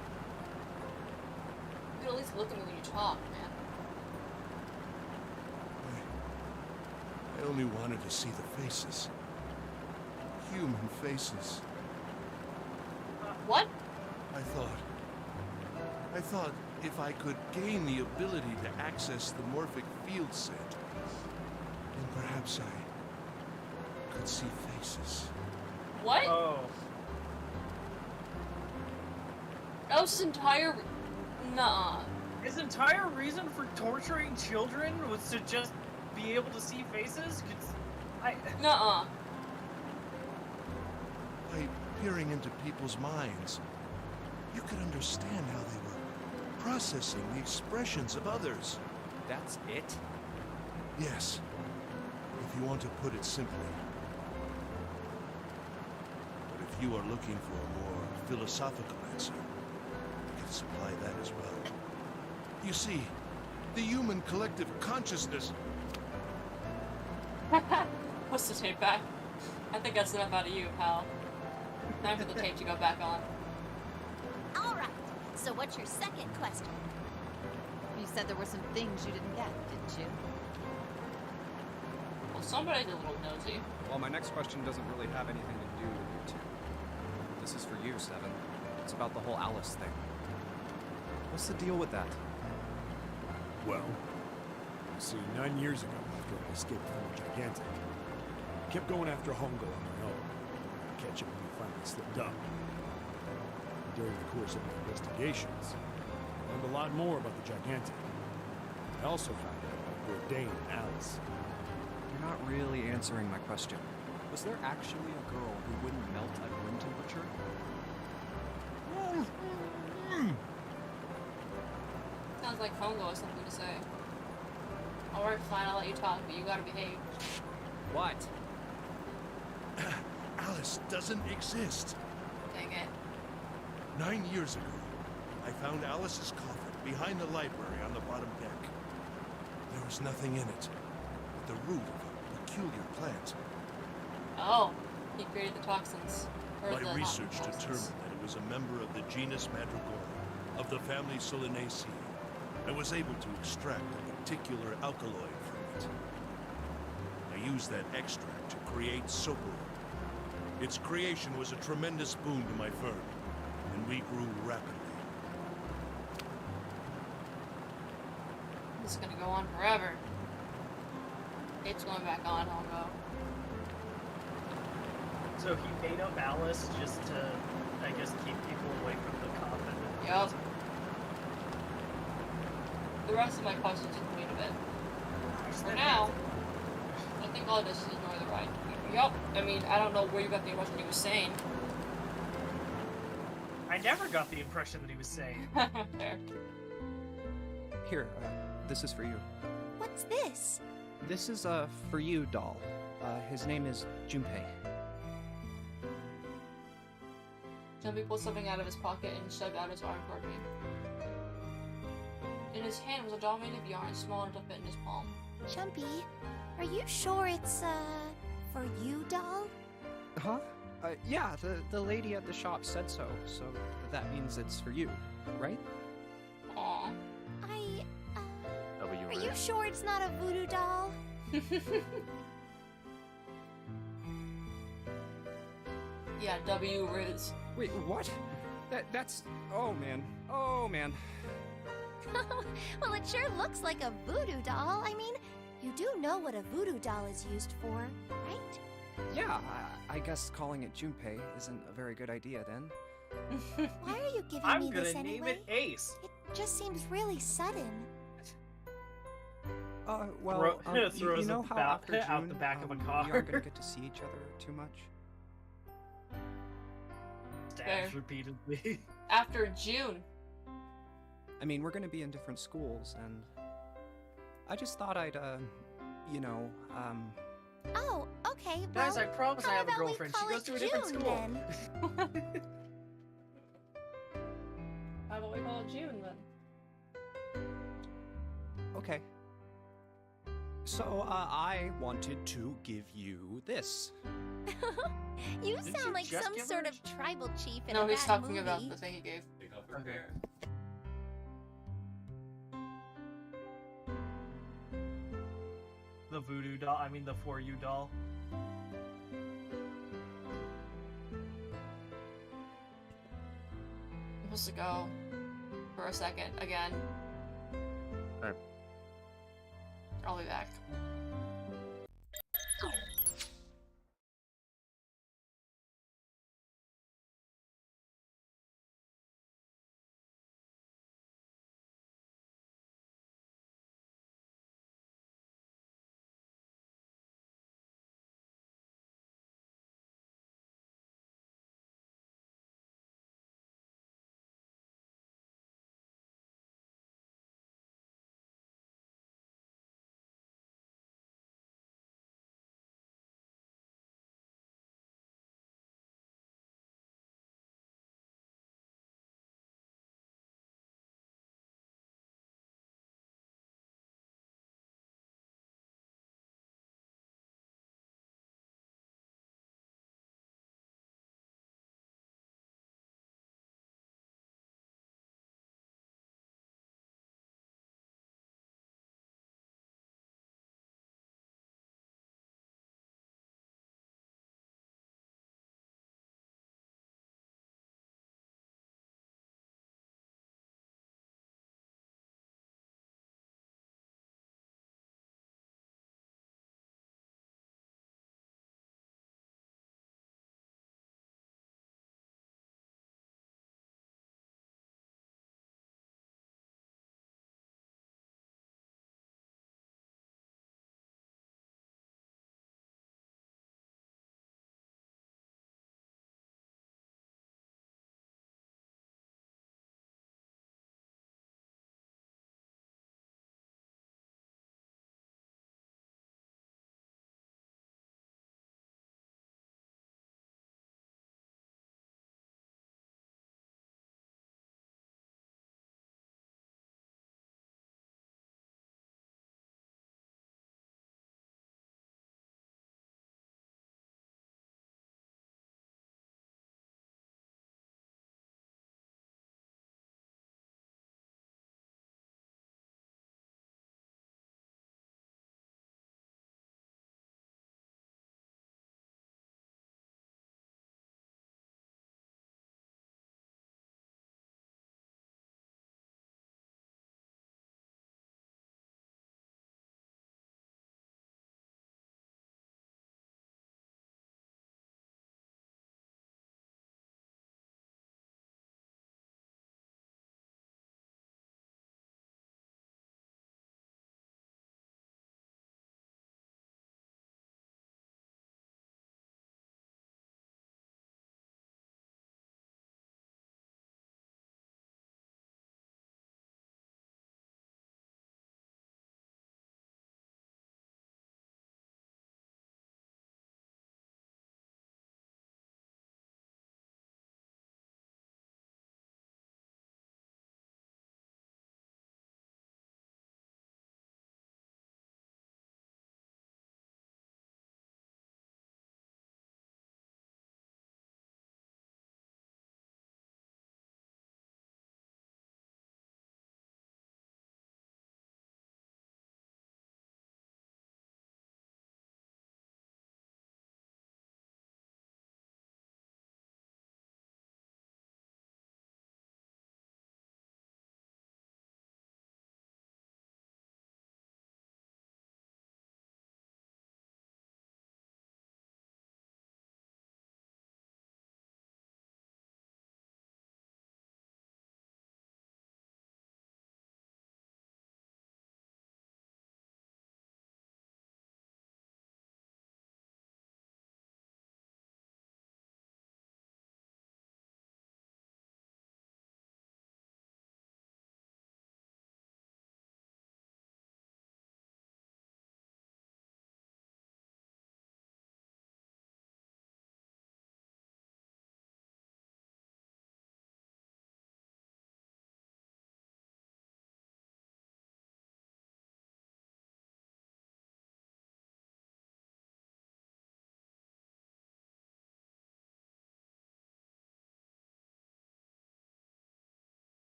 could at least look at me when you talk, man. I only wanted to see the faces. Human faces. What? I thought if I could gain the ability to access the morphic field set, then perhaps I could see faces. What? Oh. That was his entire... Nuh-uh. His entire reason for torturing children was to just be able to see faces? Nuh-uh. By peering into people's minds, you could understand how they were processing the expressions of others. That's it? Yes, if you want to put it simply. But if you are looking for a more philosophical answer, I can supply that as well. You see, the human collective consciousness... What's the tape back? I think that's enough out of you, pal. Time for the tape to go back on. Alright, so what's your second question? You said there were some things you didn't get, didn't you? Well, somebody's a little nosy. Well, my next question doesn't really have anything to do with you two. This is for you, Seven. It's about the whole Alice thing. What's the deal with that? Well, you see, 9 years ago, after I escaped from the Gigantic, I kept going after Hongo on my own. I catch him when he finally slipped up. During the course of my investigations, I learned a lot more about the Gigantic. I also found out about Bourdain and Alice. You're not really answering my question. Was there actually a girl who wouldn't melt at room temperature? Sounds like Hongo has something to say. Alright, fine, I'll let you talk, but you gotta behave. What? Alice doesn't exist. Dang it. 9 years ago, I found Alice's coffin behind the library on the bottom deck. There was nothing in it but the root of a peculiar plant. Oh, he created the toxins. Or My the research toxins. determined that it was a member of the genus Madrigorum of the family Solanaceae, and was able to extract a particular alkaloid from it. I used that extract to create Sopor. Its creation was a tremendous boon to my firm, and we grew rapidly. This is gonna go on forever. It's going back on, Hongo. So he made up Alice just to, I guess, keep people away from the coffin. Yup. The rest of my questions include a bit. For now, I think all this is ignore the ride. Yup. I mean, I don't know where you got the impression he was saying. I never got the impression that he was saying. Fair. Here, this is for you. What's this? This is a for you doll. His name is Junpei. Jumpy pulled something out of his pocket and shoved out his arm toward me. In his hand was a doll made of yarn small enough to fit in his palm. Jumpy, are you sure it's, for you, doll? Huh? Yeah, the lady at the shop said so, so that means it's for you, right? Aww. Are you sure it's not a voodoo doll? Yeah, W Riz. Wait, what? That's... Oh, man. Oh, man. Well, it sure looks like a voodoo doll. I mean, you do know what a voodoo doll is used for, right? Yeah, I guess calling it Junpei isn't a very good idea then. Why are you giving I'm me gonna this name anyway? it Ace. It just seems really sudden. Well, you throws know a how bat after June, out the back of a we car. aren't gonna get to see each other too much? Stabs Fair. repeatedly. After June. I mean, we're gonna be in different schools, and I just thought I'd, you know, Oh, okay. Guys, well, I promise I how have a about we girlfriend. She call goes it to a different June, school. then? How about we call it June then? okay. So, I wanted to give you this. You Didn't sound you like just some give sort her of tribal chief in No, a he's bad talking movie. about the thing he gave. Okay. The voodoo doll. I mean, the For You doll. I'm supposed to go for a second again. Alright. I'll be back.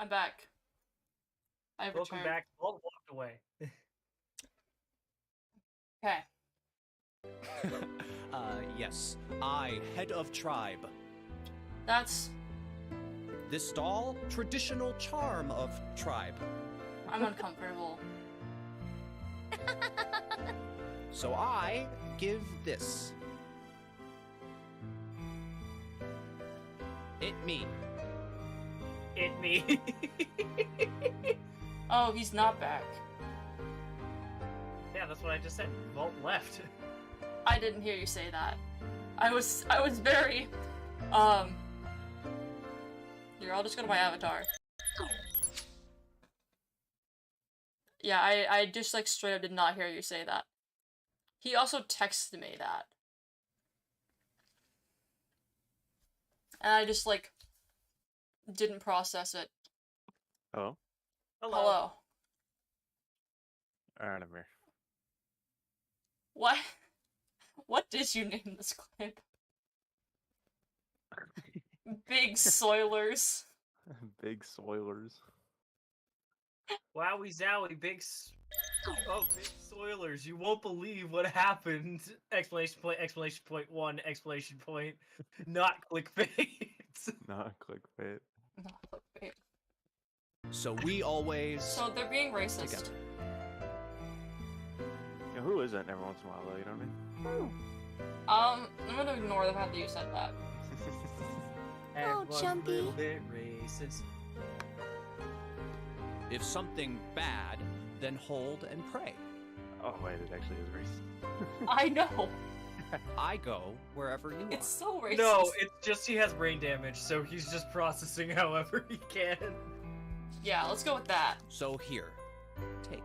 I'm back. I've Welcome returned. back. Vault walked away. Okay. Yes. I, head of tribe. That's... This doll, traditional charm of tribe. I'm uncomfortable. So I give this. It me. It me. Oh, he's not back. Yeah, that's what I just said. Vault left. I didn't hear you say that. I was very, Here, I'll just go to my avatar. Yeah, I just, like, straight up did not hear you say that. He also texted me that. And I just, like, didn't process it. Hello? Hello. Alright, I'm here. What? What did you name this clip? Big Soilers. Big Soilers. Wowie zowie, big Soilers. You won't believe what happened. Exclamation point 1, exclamation point. Not clickbait. Not clickbait. Not clickbait. So we always. So they're being racist. Together. Yeah, who isn't every once in a while, though, you know what I mean? I'm gonna ignore the fact that you said that. Everyone's Jumpy. a little bit racist. If something bad, then hold and pray. Oh, wait, it actually is racist. I know. I go wherever you It's are. so racist. No, it's just he has brain damage, so he's just processing however he can. Yeah, let's go with that. So here, take.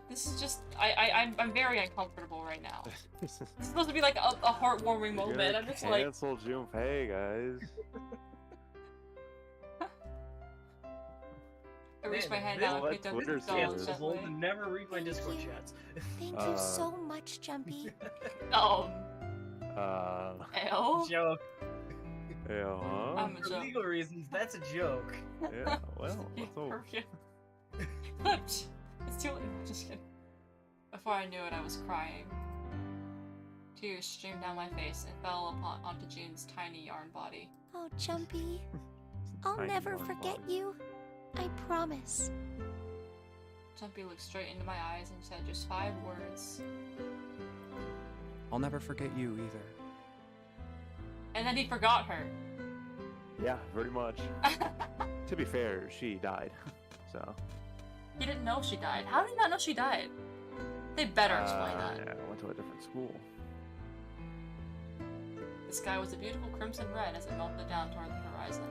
This is just I'm very uncomfortable right now. This is supposed to be like a heartwarming moment. I'm just like, cancel Junpei, guys. I reach my hand Man, out and what pick up Twitter the says. doll Yes, Cancelable gently. to never read my Thank Discord you. chats. Thank you so much, Jumpy. L. Joke. Yeah, huh? I'm a For joke. legal reasons, that's a joke. Yeah, well, let's hope. It's too late. I'm just kidding. Before I knew it, I was crying. Tears streamed down my face and fell onto June's tiny yarn body. Oh, Jumpy. I'll Tiny never yarn forget body. you. I promise. Jumpy looked straight into my eyes and said just 5 words. I'll never forget you either. And then he forgot her. Yeah, pretty much. To be fair, she died. So. He didn't know she died. How did he not know she died? They better explain that. Yeah, I went to a different school. The sky was a beautiful crimson red as it melted down toward the horizon.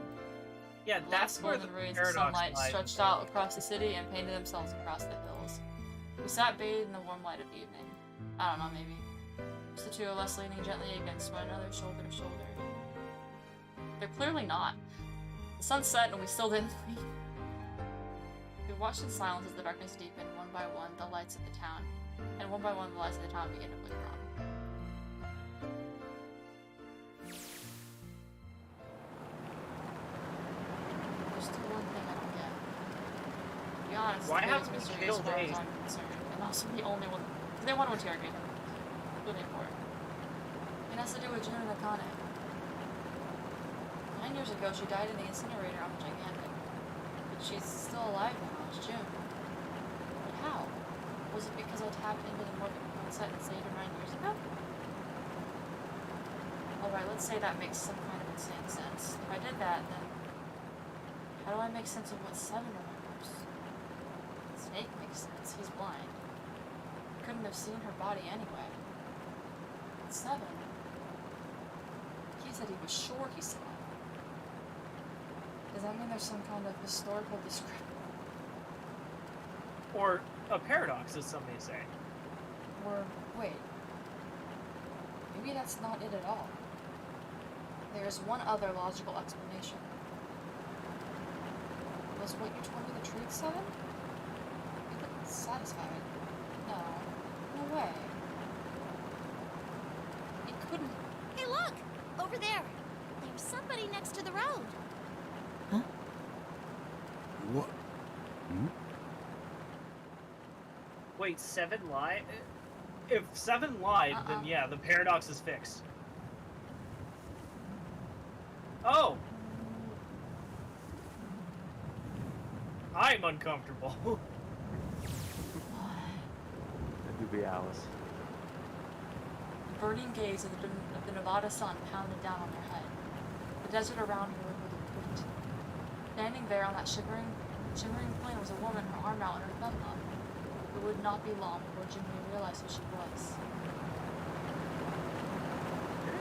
Yeah, The that's last where the golden rays of paradox sunlight lies. stretched out across the city and painted themselves across the hills. We sat bathed in the warm light of evening. I don't know, maybe. Just the two of us leaning gently against one another, shoulder to shoulder. They're clearly not. The sun set and we still didn't leave. We watched in silence as the darkness deepened, one by one, the lights of the town. And one by one, the lights of the town began to flicker on. There's still one thing I don't get. To be honest, Why the haven't biggest we mystery as killed far as Ace? I'm concerned, and also the only one. They want to interrogate him. Really important. It has to do with June and Akane. 9 years ago, she died in the incinerator on the Gigantic. But she's still alive now as June. But how? Was it because I tapped into the Morgan set and saved her 9 years ago? Alright, let's say that makes some kind of insane sense. If I did that, then how do I make sense of what Seven remembers? Snake makes sense. He's blind. He couldn't have seen her body anyway. But Seven, he said he was sure he saw it. Does that mean there's some kind of historical discrepancy? Or a paradox, as some may say. Or, wait. Maybe that's not it at all. There's one other logical explanation. Was what you told me the truth, Seven? You look satisfied. No. No way. It couldn't. Hey, look! Over there! There's somebody next to the road. What? Hmm? Wait, 7 lied? If 7 lied, then yeah, the paradox is fixed. Oh! I'm uncomfortable. That could be Alice. The burning gaze of the Nevada sun pounded down on their head. The desert around her with a wind. Standing there on that shimmering plain was a woman, her arm out and her thumb up. It would not be long before Jimmy realized who she was.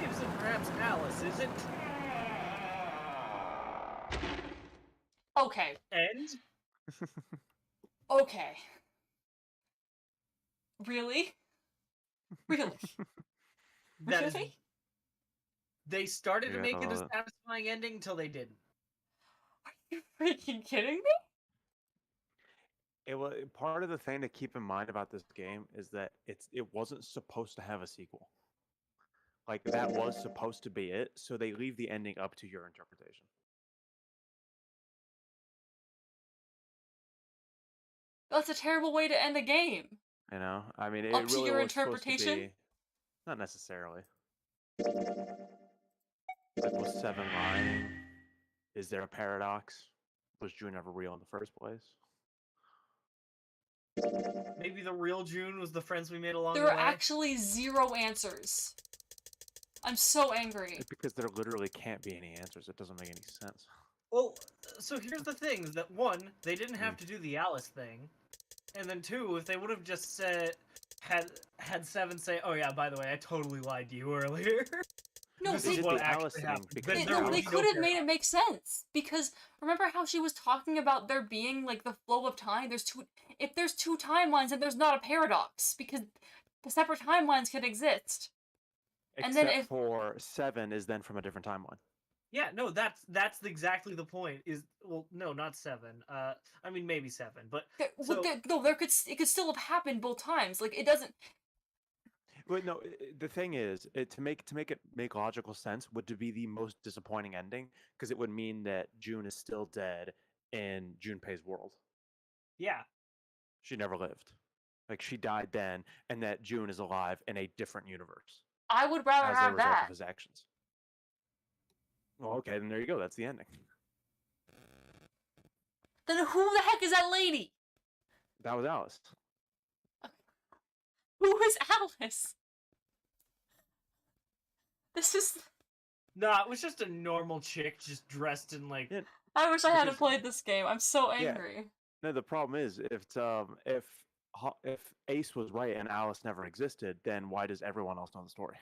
Maybe it perhaps Alice, is it? Okay. And? Okay. Really? Really? That is. Really? They started to make it a Yeah. satisfying ending until they didn't. Are you freaking kidding me? It was part of the thing to keep in mind about this game is that it wasn't supposed to have a sequel. Like that was supposed to be it, so they leave the ending up to your interpretation. That's a terrible way to end a game. You know, I mean, it Up to really your was supposed to interpretation? be- not necessarily. Like, was 7 lying? Is there a paradox? Was June ever real in the first place? Maybe the real June was the friends we made along There the are way. actually 0 answers. I'm so angry. Because there literally can't be any answers. It doesn't make any sense. Well, so here's the thing: is that 1, they didn't have to do the Alice thing, and then 2, if they would have just had 7 say, "Oh yeah, by the way, I totally lied to you earlier." No, This they, is did what the actually Alice thing happened. because Then there there no, would they be no could have made it paradox. make sense. Because remember how she was talking about there being like the flow of time? If there's 2 timelines, then there's not a paradox because the separate timelines could exist. And Except then if- for 7 is then from a different timeline. Yeah, no, that's exactly the point. Well, no, not 7. I mean maybe 7, but so- it could still have happened both times. Like it doesn't. But no, the thing is, to make it make logical sense would to be the most disappointing ending because it would mean that June is still dead in Junpei's world. yeah, She never lived. Like she died then, and that June is alive in a different universe I would rather as a have result that. of his actions. Well, okay, then there you go. That's the ending. Then who the heck is that lady? That was Alice. Who is Alice? This is. nah, it was just a normal chick just dressed in like. Yeah. I wish I hadn't Because- played this game. I'm so Yeah. angry. No, the problem is if Ace was right and Alice never existed, then why does everyone else know the story?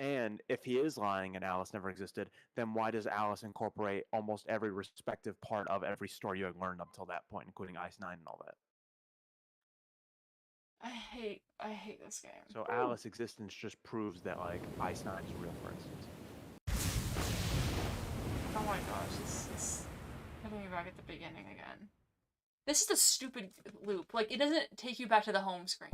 And if he is lying and Alice never existed, then why does Alice incorporate almost every respective part of every story you had learned up till that point, including Ice 9 and all that? I hate this game. So Alice's existence just proves that like Ice 9 is real, for instance. Oh my gosh, this is putting me back at the beginning again. This is a stupid loop. Like, it doesn't take you back to the home screen.